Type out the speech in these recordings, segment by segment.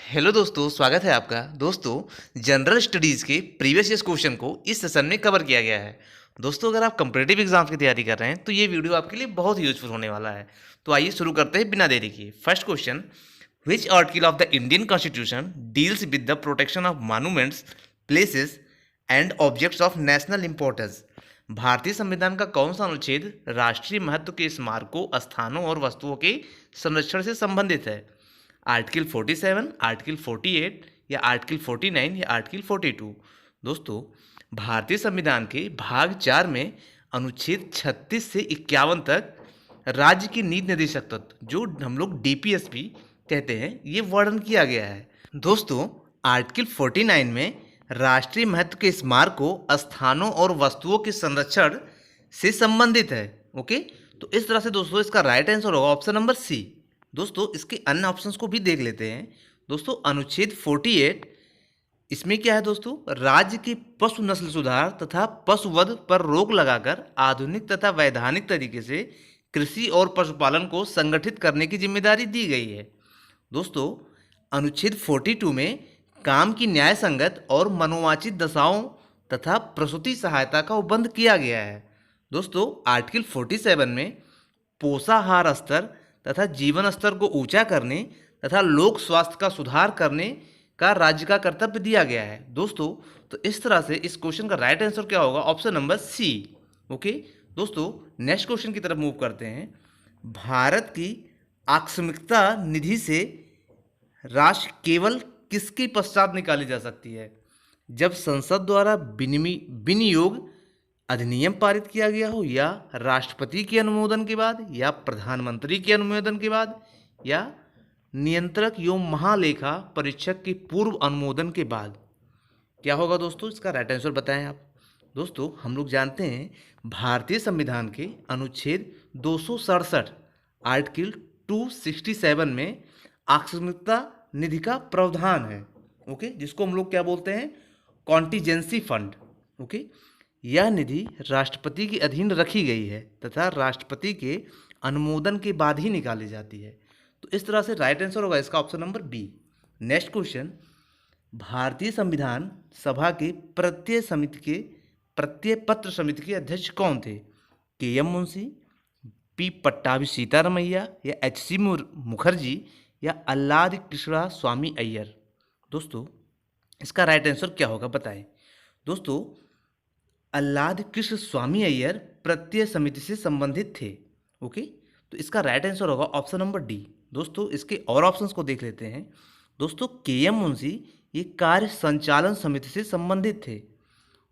Hello दोस्तों, स्वागत है आपका। दोस्तों, जनरल स्टडीज़ के प्रीवियस ईयर्स क्वेश्चन को इस सेशन में कवर किया गया है। दोस्तों, अगर आप कॉम्पिटिटिव एग्जाम्स की तैयारी कर रहे हैं तो ये वीडियो आपके लिए बहुत यूजफुल होने वाला है। तो आइए शुरू करते हैं बिना देरी किए। First question, which article of the Indian constitution deals with the protection of monuments, places and objects of national importance? भारतीय संविधान का कौन सा अनुच्छेद राष्ट्रीय महत्व के स्मारकों, स्थानों और वस्तुओं के संरक्षण से संबंधित है? आर्टिकल 47, आर्टिकल 48 या आर्टिकल 49 या आर्टिकल 42? दोस्तों, भारतीय संविधान के भाग 4 में अनुच्छेद 36 से 51 तक राज्य की नीति निर्देशक तत्व, जो हम लोग डीपीएसपी कहते हैं, ये वर्णन किया गया है। दोस्तों, आर्टिकल 49 में राष्ट्रीय महत्व के स्मारकों, स्थानों और वस्तुओं के संरक्षण से संबंधित है। ओके, तो इस तरह से दोस्तों इसका राइट आंसर होगा ऑप्शन नंबर सी। दोस्तों, इसके अन्य ऑप्शंस को भी देख लेते हैं। दोस्तों, अनुच्छेद 48, इसमें क्या है दोस्तों? राज्य के पशु नस्ल सुधार तथा पशुवध पर रोक लगाकर आधुनिक तथा वैधानिक तरीके से कृषि और पशुपालन को संगठित करने की जिम्मेदारी दी गई है। दोस्तों, अनुच्छेद 42 में काम की न्याय संगत और मनोवांछित दशाओं तथा प्रसूति सहायता का उपबंध किया गया है। दोस्तों, आर्टिकल 47 में पोषाहार स्तर तथा जीवन स्तर को ऊंचा करने तथा लोक स्वास्थ्य का सुधार करने का राज्य का कर्तव्य दिया गया है। दोस्तों, तो इस तरह से इस क्वेश्चन का राइट आंसर क्या होगा? Option number C. ओके दोस्तों, नेक्स्ट क्वेश्चन की तरफ मूव करते हैं। भारत की आकस्मिकता निधि से राशि केवल किसके पश्चात निकाली जा सकती है? जब संसद द्वारा विनियोग अधिनियम पारित किया गया हो, या राष्ट्रपति के अनुमोदन के बाद, या प्रधानमंत्री के अनुमोदन के बाद, या नियंत्रक एवं महालेखा परीक्षक के पूर्व अनुमोदन के बाद? क्या होगा दोस्तों? इसका राइट आंसर बताएं आप। दोस्तों, हम लोग जानते हैं भारतीय संविधान के अनुच्छेद 267 आर्टिकल 267 में आकस्मिकता निधि का प्रावधान है। ओके, जिसको हम लोग क्या बोलते हैं? Contingency fund. ओके, यह निधि राष्ट्रपति के अधीन रखी गई है तथा राष्ट्रपति के अनुमोदन के बाद ही निकाली जाती है। तो इस तरह से राइट आंसर होगा इसका option number B. Next question, भारतीय संविधान सभा के प्रत्यय पत्र समिति के अध्यक्ष कौन थे? के एम मुंशी, पी पट्टाभी सीतारमैया, या एच सी मुखर्जी, या अल्लाद कृष्णा स्वामी अय्यर? दोस्तों, इसका राइट आंसर क्या होगा बताएं। दोस्तों, अल्लाद कृष्ण स्वामी अय्यर प्रत्यय समिति से संबंधित थे। ओके, तो इसका राइट आंसर होगा ऑप्शन नंबर डी। दोस्तों, इसके और ऑप्शंस को देख लेते हैं। दोस्तों, के एम मुंशी ये कार्य संचालन समिति से संबंधित थे,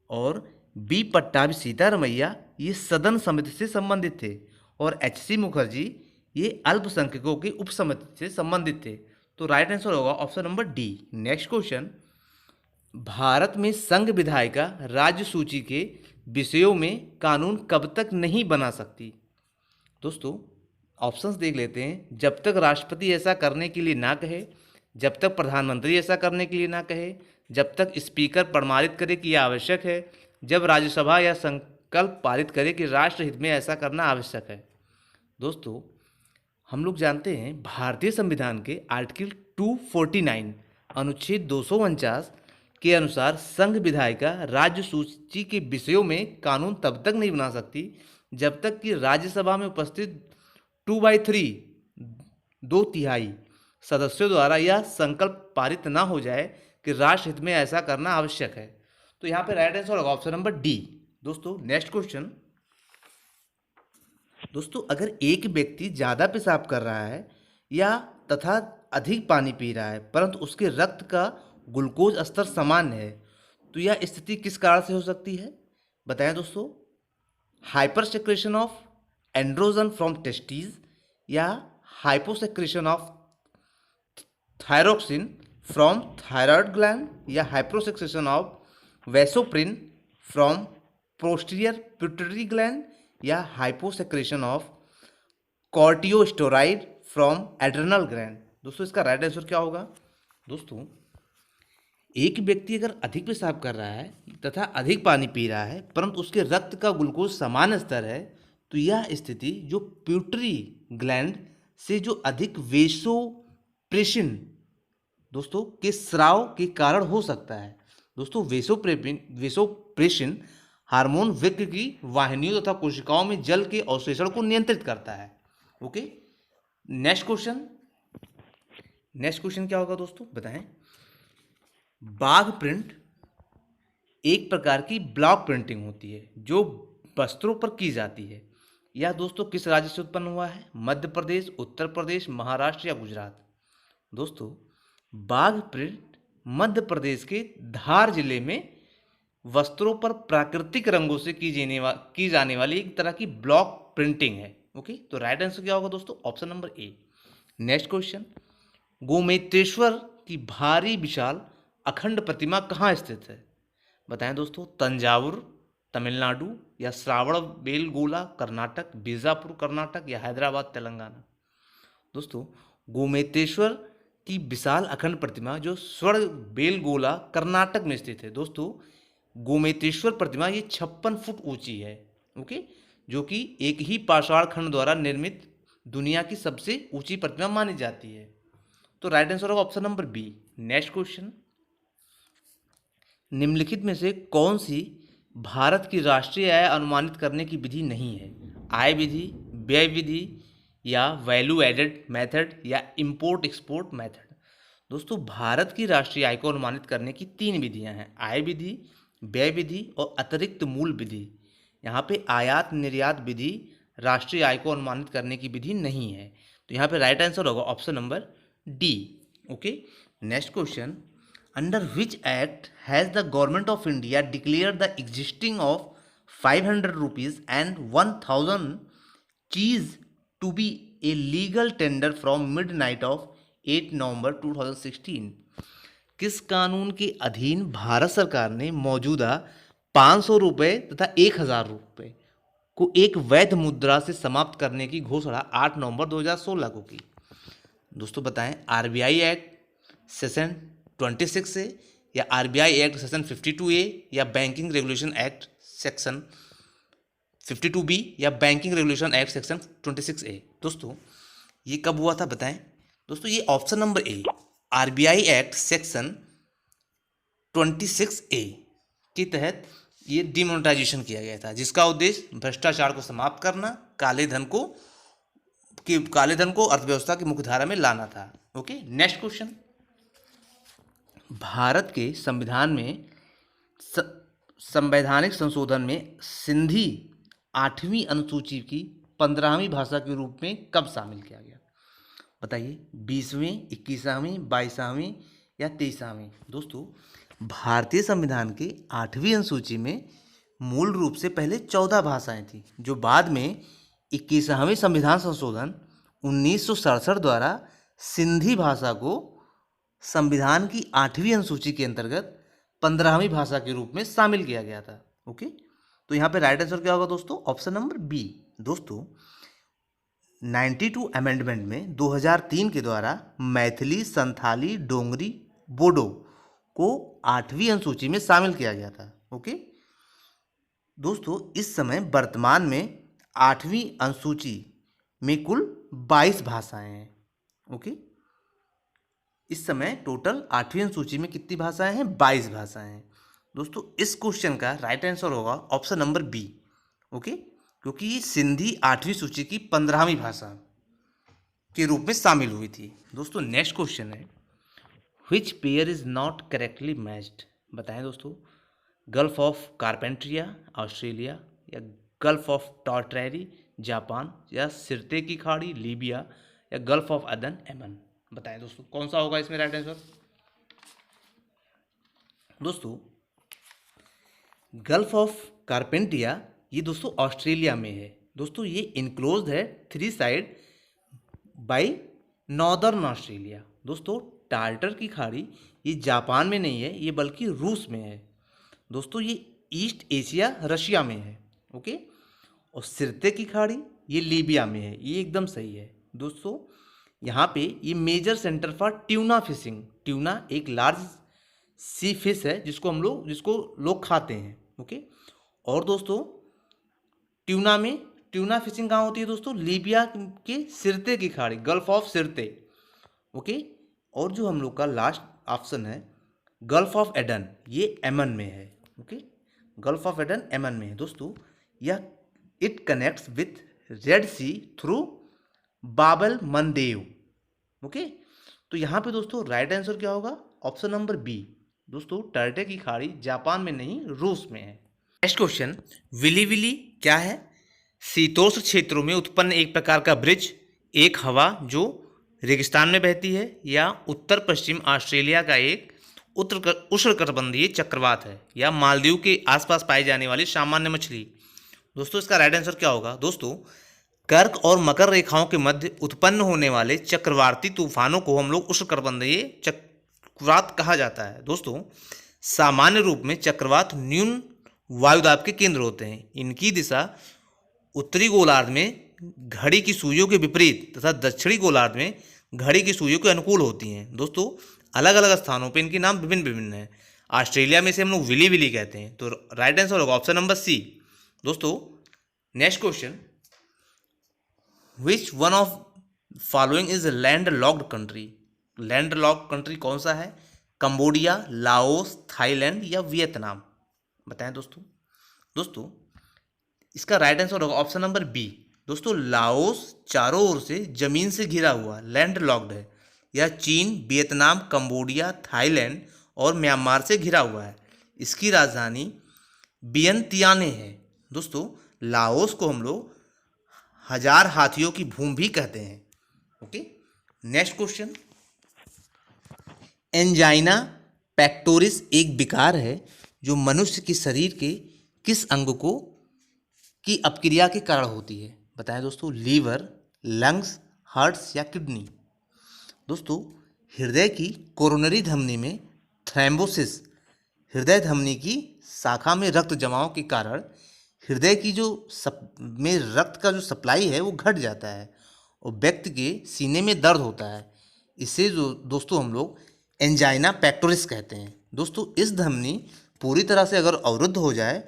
और बी पट्टाभी सीतारमैया ये सदन समिति से संबंधित थे, और एच सी मुखर्जी ये अल्पसंख्यकों की उप समिति से संबंधित थे। तो राइट आंसर होगा option number D. Next question, Bharat में संघ विधायिका राज्य सूची के विषयों में कानून कब तक नहीं बना सकती? दोस्तों, ऑप्शंस देख लेते हैं। जब तक राष्ट्रपति ऐसा करने के लिए ना कहे, जब तक प्रधानमंत्री ऐसा करने के लिए ना कहे, जब तक स्पीकर प्रमाणित करे कि यह आवश्यक है, जब राज्यसभा या संकल्प पारित करे कि राष्ट्रहित में ऐसा करना आवश्यक है। दोस्तों, हम लोग जानते हैं भारतीय संविधान के आर्टिकल 249 अनुच्छेद 249 के अनुसार संघ विधायिका राज्य सूची के विषयों में कानून तब तक नहीं बना सकती जब तक कि राज्यसभा में उपस्थित 2/3 2/3 सदस्यों द्वारा यह संकल्प पारित ना हो जाए कि राष्ट्रहित में ऐसा करना आवश्यक है। तो यहाँ पे राइट आंसर होगा ऑप्शन नंबर डी। दोस्तों, नेक्स्ट क्वेश्चन। दोस्तों, अगर एक व्यक्ति ज़्यादा पेशाब कर रहा है या तथा अधिक पानी पी रहा है परंतु उसके रक्त का ग्लूकोज स्तर सामान्य है, तो यह स्थिति किस कारण से हो सकती है? बताएं दोस्तों। Hyper secretion of androgen from testes, या hyposecretion of thyroxine from thyroid gland, या hyposecretion of vasopressin from posterior pituitary gland, या hyposecretion of corticosteroid from adrenal gland? दोस्तों, इसका राइट आंसर क्या होगा? दोस्तों, एक व्यक्ति अगर अधिक पेशाब कर रहा है तथा अधिक पानी पी रहा है परंतु उसके रक्त का ग्लूकोज समान स्तर है, तो यह स्थिति जो प्यूटरी ग्लैंड से जो अधिक वेसोप्रेसिन दोस्तों के स्राव के कारण हो सकता है। दोस्तों वेसोप्रेसिन हार्मोन वृक्क की वाहिनियों तथा कोशिकाओं में जल के अवशोषण को नियंत्रित करता है। Okay, next question. Next question क्या होगा दोस्तों, बताएं। बाघ प्रिंट एक प्रकार की ब्लॉक प्रिंटिंग होती है जो वस्त्रों पर की जाती है। यह दोस्तों किस राज्य से उत्पन्न हुआ है? मध्य प्रदेश, उत्तर प्रदेश, महाराष्ट्र या गुजरात? दोस्तों बाघ प्रिंट मध्य प्रदेश के धार जिले में वस्त्रों पर प्राकृतिक रंगों से की जाने वाली एक तरह की ब्लॉक प्रिंटिंग है। ओके, तो राइट आंसर क्या होगा दोस्तों? Option number A. Next question. Gomateshwara की भारी विशाल अखंड प्रतिमा कहाँ स्थित है? बताएं दोस्तों। तंजावुर तमिलनाडु या श्रावण बेलगोला कर्नाटक, बीजापुर कर्नाटक या हैदराबाद तेलंगाना? दोस्तों गोमेतेश्वर की विशाल अखंड प्रतिमा जो स्वर्ण बेलगोला कर्नाटक में स्थित है। दोस्तों गोमेतेश्वर प्रतिमा ये 56 फुट ऊंची है। ओके, जो कि एक ही पाषाण खंड द्वारा निर्मित दुनिया की सबसे ऊंची प्रतिमा मानी जाती है। तो राइट आंसर होगा option number B. Next question. निम्नलिखित में से कौन सी भारत की राष्ट्रीय आय अनुमानित करने की विधि नहीं है? आय विधि, व्यय विधि या वैल्यू एडेड मेथड या इंपोर्ट एक्सपोर्ट मेथड? दोस्तों भारत की राष्ट्रीय आय को अनुमानित करने की 3 विधियां हैं, आय विधि, व्यय विधि और अतिरिक्त मूल विधि। यहाँ पे आयात निर्यात विधि राष्ट्रीय आय को अनुमानित करने की विधि नहीं है। तो यहाँ पे राइट आंसर होगा option number D. Okay, next question. Under which act has the government of India declare the existing of 500 rupees and 1000 cheese to be a legal tender from midnight of 8 November 2016? किस कानून के अधीन भारत सरकार ने मौजूदा 500 रुपये तथा 1000 रुपये को एक वैध मुद्रा से समाप्त करने की घोषणा 8 नवंबर 2016 को की? दोस्तों बताएं। आरबीआई एक्ट सेशन 26 से या आरबीआई एक्ट सेशन 52A या banking regulation act section 52B या banking regulation act section 26A? दोस्तों ये कब हुआ था बताएं। दोस्तों ये ऑप्शन नंबर ए, आरबीआई एक्ट सेक्शन 26A के तहत ये डिमोनेटाइजेशन किया गया था, जिसका उद्देश्य भ्रष्टाचार को समाप्त करना, काले धन को अर्थव्यवस्था की मुख्यधारा में लाना था। Okay, next question. भारत के संविधान में संवैधानिक संशोधन में सिंधी 8वीं अनुसूची की 15वीं भाषा के रूप में कब शामिल किया गया? बताइए। 20वीं, 21वीं, 22वीं या 23वीं? दोस्तों भारतीय संविधान के 8वीं अनुसूची में मूल रूप से पहले 14 भाषाएं थी, जो बाद में 21वीं संविधान संशोधन 1967 द्वारा सिंधी भाषा को संविधान की 8वीं अनुसूची के अंतर्गत 15वीं भाषा के रूप में शामिल किया गया था। ओके, तो यहाँ पे राइट आंसर क्या होगा दोस्तों? Option number B. दोस्तों 92 अमेंडमेंट में 2003 के द्वारा मैथिली, संथाली, डोंगरी, बोडो को 8वीं अनुसूची में शामिल किया गया था। ओके दोस्तों, इस समय वर्तमान में 8वीं अनुसूची में कुल 22 भाषाएं हैं। ओके, इस समय टोटल 8वीं अनुसूची में कितनी भाषाएं हैं? 22 भाषाएं हैं। दोस्तों इस क्वेश्चन का राइट आंसर होगा ऑप्शन नंबर बी। ओके, क्योंकि सिंधी 8वीं सूची की 15वीं भाषा के रूप में शामिल हुई थी। दोस्तों नेक्स्ट क्वेश्चन है, which pair is not correctly matched? बताएं दोस्तों। गल्फ ऑफ कारपेंट्रिया ऑस्ट्रेलिया या गल्फ ऑफ टॉर्टरेरी जापान या सिरते की खाड़ी लीबिया या गल्फ ऑफ अदन यमन? बताएं दोस्तों कौन सा होगा इसमें राइट आंसर? दोस्तों गल्फ ऑफ कारपेंटिया ये दोस्तों ऑस्ट्रेलिया में है। दोस्तों ये इनक्लोज्ड है 3 साइड बाय नॉर्दर्न ऑस्ट्रेलिया। दोस्तों टार्टर की खाड़ी ये जापान में नहीं है, ये बल्कि रूस में है। दोस्तों ये ईस्ट एशिया रशिया में है। ओके, और सिरते की खाड़ी ये लीबिया में है। ये एकदम सही है। दोस्तों यहाँ पे ये major centre for tuna fishing. Tuna एक लार्ज सी फिश है जिसको लोग खाते हैं। ओके, और दोस्तों ट्यूना फिशिंग कहाँ होती है दोस्तों? लीबिया के सिरते की खाड़ी, गल्फ ऑफ सिरते। ओके, और जो हम लोग का लास्ट ऑप्शन है गल्फ ऑफ एडन, ये यमन में है। Okay, Gulf of Aden Yemen में है दोस्तों। यह it connects with Red Sea through Bab el Mandeb. Okay, तो यहाँ पे दोस्तों राइट आंसर क्या होगा? ऑप्शन नंबर बी दोस्तों, टर्टे की खाड़ी जापान में नहीं रूस में है। नेक्स्ट क्वेश्चन, विली विली क्या है? शीतोष्ण क्षेत्रों में उत्पन्न एक प्रकार का ब्रिज, एक हवा जो रेगिस्तान में बहती है, या उत्तर पश्चिम ऑस्ट्रेलिया का एक उष्णकटिबंधीय चक्रवात है, या मालदीव के आसपास पाई जाने वाली सामान्य मछली। दोस्तों इसका राइट आंसर क्या होगा? दोस्तों कर्क और मकर रेखाओं के मध्य उत्पन्न होने वाले चक्रवाती तूफानों को हम लोग उष्णकटिबंधीय चक्रवात कहा जाता है। दोस्तों सामान्य रूप में चक्रवात न्यून वायुदाब के केंद्र होते हैं। इनकी दिशा उत्तरी गोलार्ध में घड़ी की सुइयों के विपरीत तथा दक्षिणी गोलार्ध में घड़ी की सुइयों के अनुकूल होती हैं। दोस्तों अलग अलग स्थानों पे इनके नाम विभिन्न विभिन्न हैं। ऑस्ट्रेलिया में से हम लोग विली विली कहते हैं, तो राइट आंसर होगा ऑप्शन नंबर सी। दोस्तों next question, which one of following is land locked country? Land locked country कौन सा है? कंबोडिया, लाओस, थाईलैंड या वियतनाम? बताएं दोस्तों। दोस्तों इसका राइट आंसर होगा ऑप्शन नंबर बी। दोस्तों लाओस चारों ओर से जमीन से घिरा हुआ लैंड लॉक्ड है। यह चीन, वियतनाम, कंबोडिया, थाईलैंड और म्यांमार से घिरा हुआ है। इसकी राजधानी वियंतियाने है। दोस्तों लाओस को हम लोग 1000 हाथियों की भूमि भी कहते हैं। Okay, next question, angina pectoris एक विकार है जो मनुष्य के शरीर के किस अंग को की अपक्रिया के कारण होती है? बताएं दोस्तों, लीवर, लंग्स, हार्ट्स या किडनी? दोस्तों हृदय की कोरोनरी धमनी में थ्रैम्बोसिस, हृदय धमनी की शाखा में रक्त जमाव के कारण हृदय की जो में रक्त का जो सप्लाई है वो घट जाता है और व्यक्ति के सीने में दर्द होता है। इसे जो दोस्तों हम लोग एंजाइना पेक्टोरिस कहते हैं। दोस्तों इस धमनी पूरी तरह से अगर अवरुद्ध हो जाए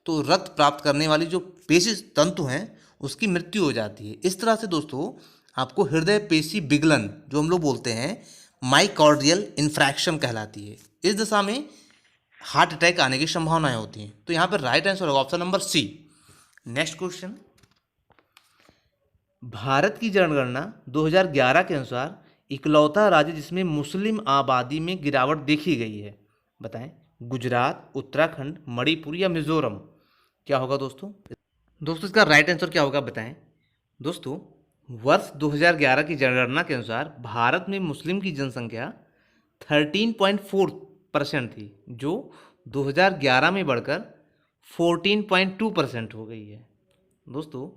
तो रक्त प्राप्त करने वाली जो पेशी तंतु हैं उसकी मृत्यु हो जाती है। इस तरह से दोस्तों आपको हृदय पेशी विगलन जो हम लोग बोलते हैं माइकार्डियल इन्फ्रैक्शन कहलाती है। इस दशा में हार्ट अटैक आने की संभावनाएं होती हैं। तो यहाँ पर राइट आंसर होगा option number C. Next question, Bharat की जनगणना 2011 के अनुसार इकलौता राज्य जिसमें मुस्लिम आबादी में गिरावट देखी गई है, बताएं। गुजरात, उत्तराखंड, मणिपुर या मिजोरम? क्या होगा दोस्तों? दोस्तों इसका राइट आंसर क्या होगा बताएं। दोस्तों वर्ष 2011 की जनगणना के अनुसार भारत में मुस्लिम की जनसंख्या 13.4% थी, जो 2011 में बढ़कर 14.2% हो गई है। दोस्तों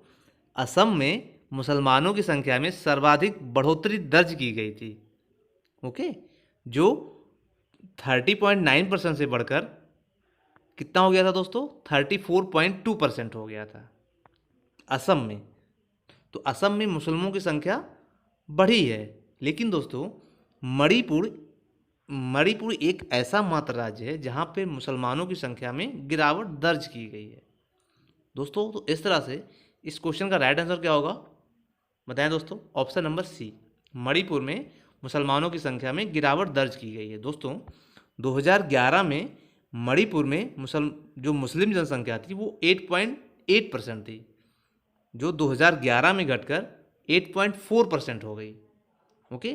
असम में मुसलमानों की संख्या में सर्वाधिक बढ़ोतरी दर्ज की गई थी। ओके, जो 30.9% से बढ़कर कितना हो गया था दोस्तों? 34.2% हो गया था असम में। तो असम में मुसलमानों की संख्या बढ़ी है, लेकिन दोस्तों मणिपुर एक ऐसा मात्र राज्य है जहाँ पे मुसलमानों की संख्या में गिरावट दर्ज की गई है। दोस्तों तो इस तरह से इस क्वेश्चन का राइट आंसर क्या होगा बताएं दोस्तों? ऑप्शन नंबर सी, मणिपुर में मुसलमानों की संख्या में गिरावट दर्ज की गई है। दोस्तों 2011 में मणिपुर में जो मुस्लिम जनसंख्या थी वो 8.8% थी, जो 2011 में घटकर 8.4% हो गई। ओके,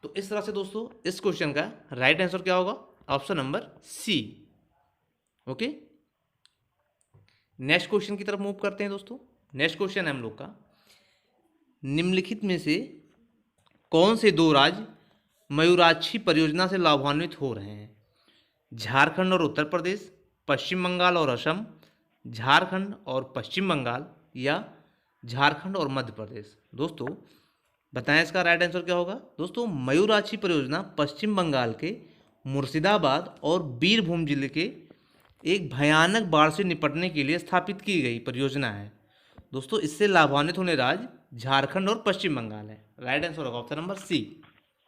तो इस तरह से दोस्तों इस क्वेश्चन का राइट आंसर क्या होगा? Option number C. Okay, next question की तरफ मूव करते हैं दोस्तों। नेक्स्ट क्वेश्चन है हम लोग का, निम्नलिखित में से कौन से दो राज्य मयूराक्षी परियोजना से लाभान्वित हो रहे हैं? झारखंड और उत्तर प्रदेश, पश्चिम बंगाल और असम, झारखंड और पश्चिम बंगाल या झारखंड और मध्य प्रदेश? दोस्तों बताएं इसका राइट आंसर क्या होगा? दोस्तों मयूराक्षी परियोजना पश्चिम बंगाल के मुर्शिदाबाद और बीरभूम जिले के एक भयानक बाढ़ से निपटने के लिए स्थापित की गई परियोजना है। दोस्तों इससे लाभान्वित होने राज्य झारखंड और पश्चिम बंगाल है। राइट आंसर होगा option number C.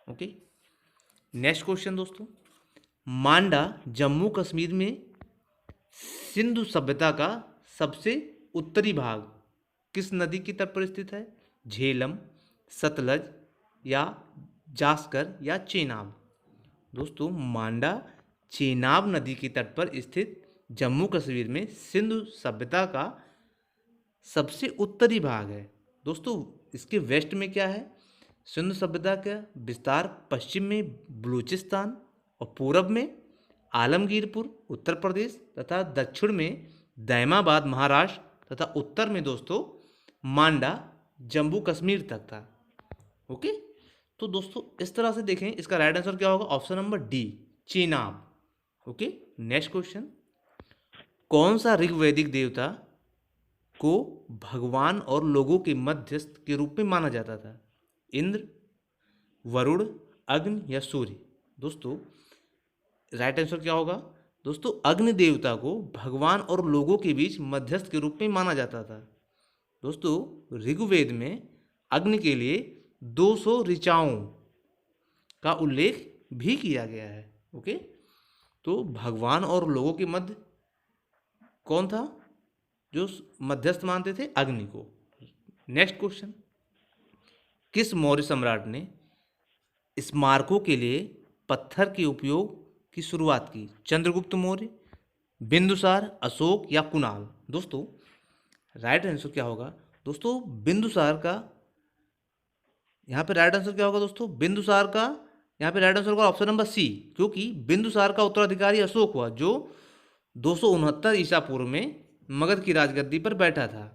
Okay, next question दोस्तों, मांडा जम्मू कश्मीर में सिंधु सभ्यता का सबसे उत्तरी भाग किस नदी की तट पर स्थित है? झेलम, सतलज या जास्कर या चेनाब। दोस्तों मांडा चेनाब नदी के तट पर स्थित जम्मू कश्मीर में सिंधु सभ्यता का सबसे उत्तरी भाग है। दोस्तों इसके वेस्ट में क्या है, सिंधु सभ्यता का विस्तार पश्चिम में बलूचिस्तान और पूरब में आलमगीरपुर उत्तर प्रदेश तथा दक्षिण में दैमाबाद महाराष्ट्र तथा उत्तर में दोस्तों मांडा जम्मू कश्मीर तक था। ओके, तो दोस्तों इस तरह से देखें, इसका राइट आंसर क्या होगा, option number D Chenab. Okay, next question, कौन सा ऋग्वैदिक देवता को भगवान और लोगों के मध्यस्थ के रूप में माना जाता था, इंद्र, वरुण, अग्नि या सूर्य। दोस्तों राइट आंसर क्या होगा, दोस्तों अग्नि देवता को भगवान और लोगों के बीच मध्यस्थ के रूप में माना जाता था। दोस्तों ऋग्वेद में अग्नि के लिए 200 ऋचाओं का उल्लेख भी किया गया है। ओके, तो भगवान और लोगों के मध्य कौन था जो मध्यस्थ मानते थे, अग्नि को। नेक्स्ट क्वेश्चन, किस मौर्य सम्राट ने स्मारकों के लिए पत्थर के उपयोग की शुरुआत की, चंद्रगुप्त मौर्य, बिंदुसार, अशोक या कुणाल। दोस्तों राइट आंसर क्या होगा, दोस्तों बिंदुसार का यहाँ पे राइट आंसर क्या होगा, दोस्तों बिंदुसार का यहाँ पे राइट आंसर होगा ऑप्शन नंबर सी, क्योंकि बिंदुसार का उत्तराधिकारी अशोक हुआ जो 269 ईसा पूर्व में मगध की राजगद्दी पर बैठा था।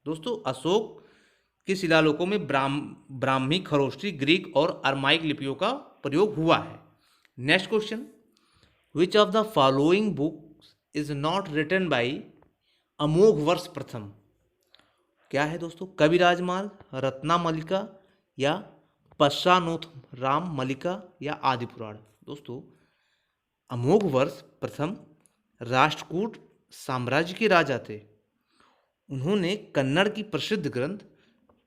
दोस्तों अशोक के शिलालेखों में ब्राह्मी, खरोष्टी, ग्रीक और अरमाइक लिपियों का प्रयोग हुआ है। Next question, which of the following books is not written by Amoghavarsha प्रथम। क्या है दोस्तों, कविराज मार्ग, रत्नामलिका या पश्चानोथ राम मलिका या आदि पुराण। दोस्तों अमोघ वर्ष प्रथम राष्ट्रकूट साम्राज्य के राजा थे, उन्होंने कन्नड़ की प्रसिद्ध ग्रंथ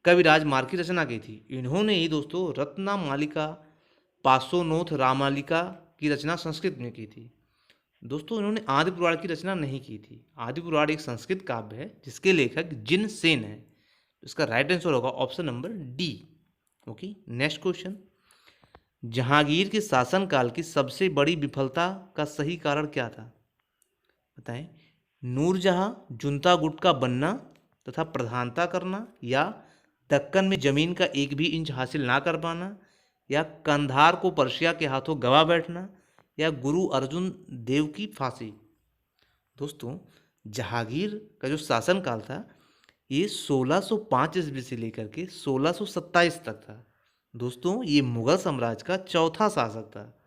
कविराज मार्ग की रचना की थी। इन्होंने ही दोस्तों रत्नामालिका, पार्श्वनाथ रामालिका की रचना संस्कृत में की थी। दोस्तों इन्होंने आदि पुराण की रचना नहीं की थी। आदि पुराण एक संस्कृत काव्य है जिसके लेखक जिन सेन है। इसका राइट आंसर होगा option number D. Okay, next question, Jahangir के शासनकाल की सबसे बड़ी विफलता का सही कारण क्या था, बताएं। नूरजहां जुनता गुट का बनना तथा प्रधानता करना, या दक्कन में जमीन का एक भी इंच हासिल ना कर पाना, या कंधार को पर्शिया के हाथों गवा बैठना, या गुरु अर्जुन देव की फांसी। दोस्तों जहांगीर का जो शासनकाल था ये 1605 ईस्वी से लेकर के 1627 तक था। दोस्तों ये मुगल साम्राज्य का चौथा शासक था।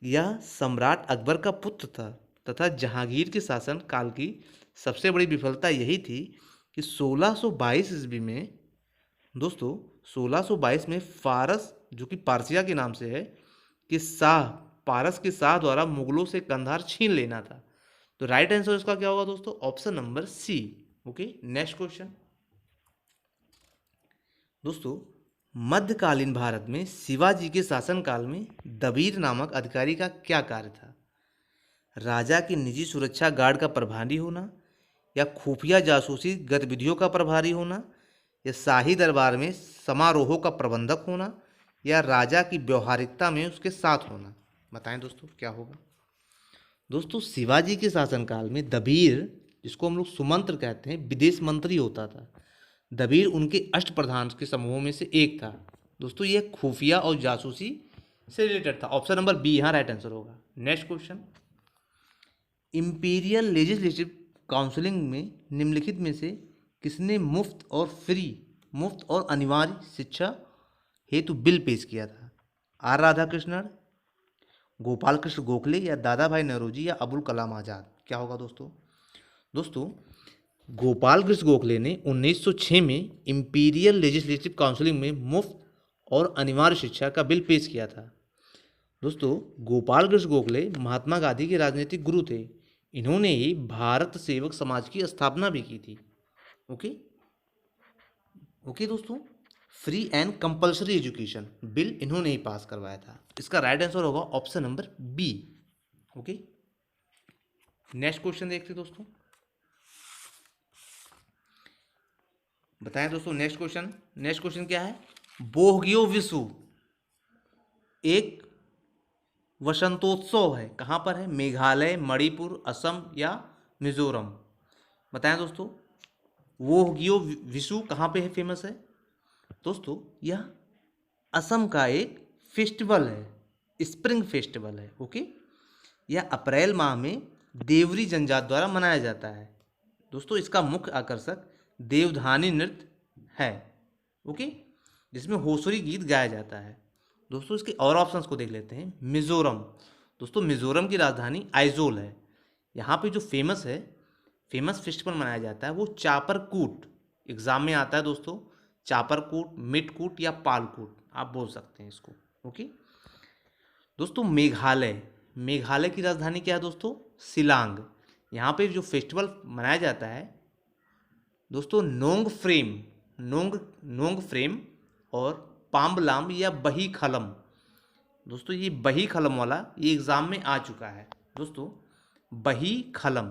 यह सम्राट अकबर का पुत्र था तथा जहांगीर के शासन काल की सबसे बड़ी विफलता यही थी कि 1622 ईस्वी में, दोस्तों 1622 में फारस, जो कि पारसिया के नाम से है, कि शाह, पारस के शाह द्वारा मुगलों से कंधार छीन लेना था। तो राइट आंसर इसका क्या होगा दोस्तों, option number C. Okay, next question, दोस्तों मध्यकालीन भारत में शिवाजी के शासनकाल में दबीर नामक अधिकारी का क्या कार्य था, राजा की निजी सुरक्षा गार्ड का प्रभारी होना, या खुफिया जासूसी गतिविधियों का प्रभारी होना, या शाही दरबार में समारोहों का प्रबंधक होना, या राजा की व्यवहारिकता में उसके साथ होना। बताएं दोस्तों क्या होगा। दोस्तों शिवाजी के शासनकाल में दबीर, जिसको हम लोग सुमंत्र कहते हैं, विदेश मंत्री होता था। दबीर उनके अष्ट प्रधान के समूह में से एक था। दोस्तों ये खुफिया और जासूसी से रिलेटेड था। ऑप्शन नंबर बी यहाँ राइट आंसर होगा। Next question, imperial legislative counselling में निम्नलिखित में से किसने मुफ्त और अनिवार्य शिक्षा हेतु बिल पेश किया था, आर राधाकृष्णन, गोपाल कृष्ण गोखले, या दादा भाई नौरोजी, या अबुल कलाम आज़ाद। क्या होगा दोस्तों गोपाल कृष्ण गोखले ने 1906 में इंपीरियल लेजिस्लेटिव काउंसिलिंग में मुफ्त और अनिवार्य शिक्षा का बिल पेश किया था। दोस्तों गोपाल कृष्ण गोखले महात्मा गांधी के राजनीतिक गुरु थे। इन्होंने ही भारत सेवक समाज की स्थापना भी की थी। ओके दोस्तों, free and compulsory education bill इन्होंने ही पास करवाया था। इसका राइट आंसर होगा option number B. Okay, next question देखते हैं दोस्तों। बताएं दोस्तों नेक्स्ट क्वेश्चन क्या है, बोहगियो विसु एक वसंतोत्सव है, कहाँ पर है? मेघालय, मणिपुर, असम या मिजोरम? बताएं दोस्तों। वो गियो विशु कहाँ पे है फेमस है? दोस्तों यह असम का एक फेस्टिवल है, स्प्रिंग फेस्टिवल है। ओके, यह अप्रैल माह में देवरी जनजाति द्वारा मनाया जाता है। दोस्तों इसका मुख्य आकर्षक देवधानी नृत्य है। ओके, जिसमें होसुरी गीत गाया जाता है। दोस्तों इसके और ऑप्शंस को देख लेते हैं। मिजोरम, दोस्तों मिजोरम की राजधानी आइजोल है। यहाँ पे जो फेमस फेस्टिवल मनाया जाता है वो चापरकूट, एग्जाम में आता है दोस्तों, चापरकूट, मिटकूट या पालकूट आप बोल सकते हैं इसको। ओके दोस्तों, मेघालय की राजधानी क्या है दोस्तों? शिलांग। यहाँ पे जो फेस्टिवल मनाया जाता है दोस्तों नोंग फ्रेम और पाम्बलाम या बही खलम। दोस्तों ये बही खलम वाला ये एग्जाम में आ चुका है दोस्तों, बही खलम।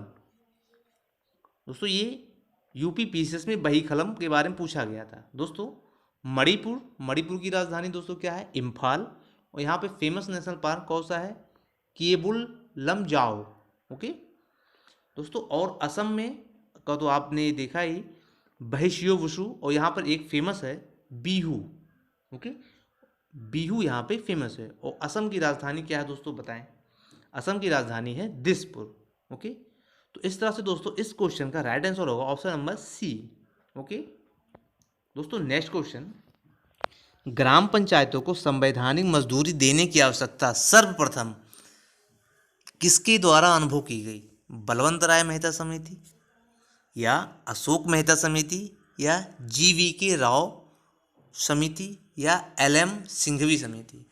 दोस्तों ये यूपी पीसीएस में बही खलम के बारे में पूछा गया था। दोस्तों मणिपुर की राजधानी दोस्तों क्या है? इम्फाल। और यहाँ पे फेमस नेशनल पार्क कौन सा है? केबुल लमजाओ। ओके दोस्तों, और असम में का तो आपने देखा ही बहिशियो वुशु, और यहाँ पर एक फेमस है बिहू। ओके, बिहू यहाँ पे फेमस है। और असम की राजधानी क्या है दोस्तों बताएं? असम की राजधानी है दिसपुर। ओके, तो इस तरह से दोस्तों इस क्वेश्चन का राइट आंसर होगा ऑप्शन नंबर सी। ओके दोस्तों, नेक्स्ट क्वेश्चन, ग्राम पंचायतों को संवैधानिक मजदूरी देने की आवश्यकता सर्वप्रथम किसके द्वारा अनुभव की गई? बलवंत राय मेहता समिति या अशोक मेहता समिति या GVK राव समिति या LM सिंघवी समिति?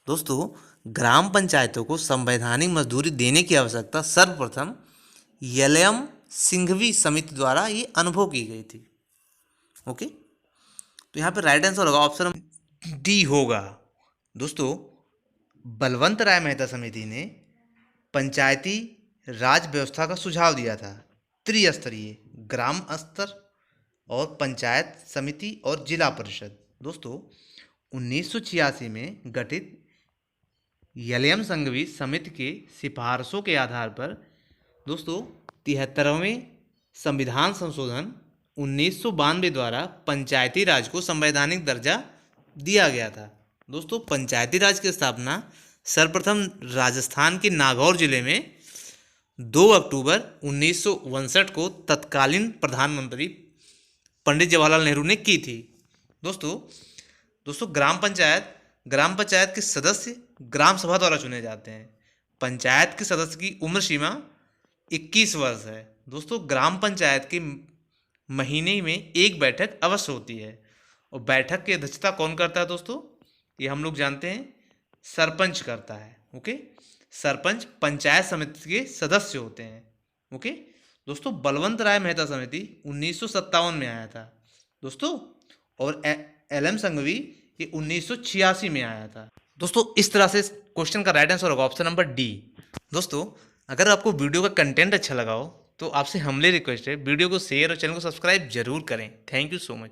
दोस्तों ग्राम पंचायतों को संवैधानिक मजदूरी देने की आवश्यकता सर्वप्रथम LM सिंघवी समिति द्वारा ये अनुभव की गई थी। ओके, तो यहाँ पे राइट आंसर होगा ऑप्शन डी होगा। दोस्तों बलवंत राय मेहता समिति ने पंचायती राज व्यवस्था का सुझाव दिया था, त्रिस्तरीय, ग्राम स्तर और पंचायत समिति और जिला परिषद। दोस्तों 1986 में गठित LM संघवी समिति के सिफारिशों के आधार पर दोस्तों 73वें संविधान संशोधन 1992 द्वारा पंचायती राज को संवैधानिक दर्जा दिया गया था। दोस्तों पंचायती राज की स्थापना सर्वप्रथम राजस्थान के नागौर जिले में 2 अक्टूबर 1959 को तत्कालीन प्रधानमंत्री पंडित जवाहरलाल नेहरू ने की थी। दोस्तों ग्राम पंचायत के सदस्य ग्राम सभा द्वारा चुने जाते हैं। पंचायत के सदस्य की उम्र सीमा 21 वर्ष है। दोस्तों ग्राम पंचायत के महीने में एक बैठक अवश्य होती है, और बैठक की अध्यक्षता कौन करता है दोस्तों? ये हम लोग जानते हैं, सरपंच करता है। ओके, सरपंच पंचायत समिति के सदस्य होते हैं। ओके दोस्तों, बलवंत राय मेहता समिति 1957 में आया था दोस्तों, और LM संघवी ये 1986 में आया था। दोस्तों इस तरह से क्वेश्चन का राइट आंसर होगा ऑप्शन नंबर डी। दोस्तों अगर आपको वीडियो का कंटेंट अच्छा लगा हो तो आपसे हम्बली रिक्वेस्ट है वीडियो को शेयर और चैनल को सब्सक्राइब जरूर करें। Thank you so much.